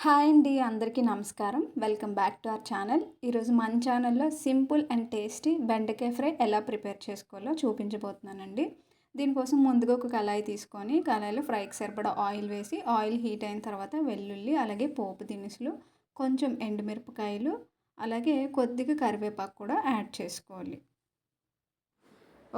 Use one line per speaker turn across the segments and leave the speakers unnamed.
Hi అండి, అందరికీ నమస్కారం. Welcome back to our channel. ఈరోజు మన ఛానల్లో సింపుల్ అండ్ టేస్టీ బెండకాయ ఫ్రై ఎలా ప్రిపేర్ చేసుకోవాలో చూపించబోతున్నానండి. దీనికోసం ముందుగా ఒక కళాయి తీసుకొని కళాయిలో ఫ్రైకి సరిపడా ఆయిల్ వేసి ఆయిల్ హీట్ అయిన తర్వాత వెల్లుల్లి, అలాగే పోపు దినుసులు, కొంచెం ఎండుమిరపకాయలు, అలాగే కొద్దిగా కరివేపాకు కూడా యాడ్ చేసుకోవాలి.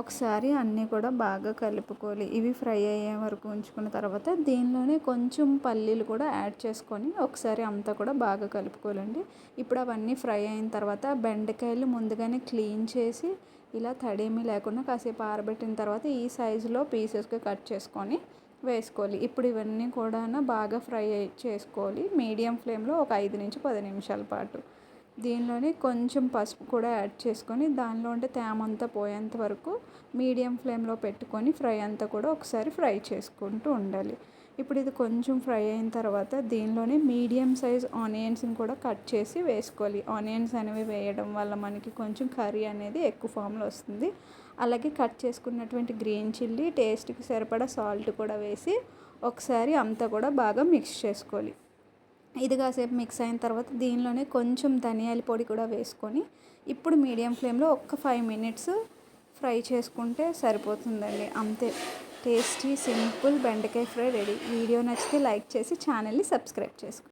ఒకసారి అన్నీ కూడా బాగా కలుపుకోవాలి. ఇవి ఫ్రై అయ్యే వరకు ఉంచుకున్న తర్వాత దీనిలోనే కొంచెం పల్లీలు కూడా యాడ్ చేసుకొని ఒకసారి అంతా కూడా బాగా కలుపుకోవాలండి. ఇప్పుడు అవన్నీ ఫ్రై అయిన తర్వాత బెండకాయలు ముందుగానే క్లీన్ చేసి ఇలా తడేమీ లేకుండా కాసేపు ఆరబెట్టిన తర్వాత ఈ సైజులో పీసెస్గా కట్ చేసుకొని వేసుకోవాలి. ఇప్పుడు ఇవన్నీ కూడా బాగా ఫ్రై చేసుకోవాలి. మీడియం ఫ్లేమ్లో ఒక 5 నుంచి 10 నిమిషాల పాటు. దీనిలోనే కొంచెం పసుపు కూడా యాడ్ చేసుకొని దానిలో ఉండే తేమ అంతా పోయేంత వరకు మీడియం ఫ్లేమ్లో పెట్టుకొని ఫ్రై అంతా కూడా ఒకసారి ఫ్రై చేసుకుంటూ ఉండాలి. ఇప్పుడు ఇది కొంచెం ఫ్రై అయిన తర్వాత దీనిలోనే మీడియం సైజ్ ఆనియన్స్ని కూడా కట్ చేసి వేసుకోవాలి. ఆనియన్స్ అనేవి వేయడం వల్ల మనకి కొంచెం కర్రీ అనేది ఎక్కువ ఫామ్లో వస్తుంది. అలాగే కట్ చేసుకున్నటువంటి గ్రీన్ చిల్లీ, టేస్ట్కి సరిపడా సాల్ట్ కూడా వేసి ఒకసారి అంతా కూడా బాగా మిక్స్ చేసుకోవాలి. ఇది కాసేపు మిక్స్ అయిన తర్వాత దీనిలోనే కొంచెం ధనియాల పొడి కూడా వేసుకొని ఇప్పుడు మీడియం ఫ్లేమ్లో ఒక్క 5 మినిట్స్ ఫ్రై చేసుకుంటే సరిపోతుందండి. అంతే, టేస్టీ సింపుల్ బెండకాయ ఫ్రై రెడీ. వీడియో నచ్చితే లైక్ చేసి ఛానల్ని సబ్స్క్రైబ్ చేసుకోండి.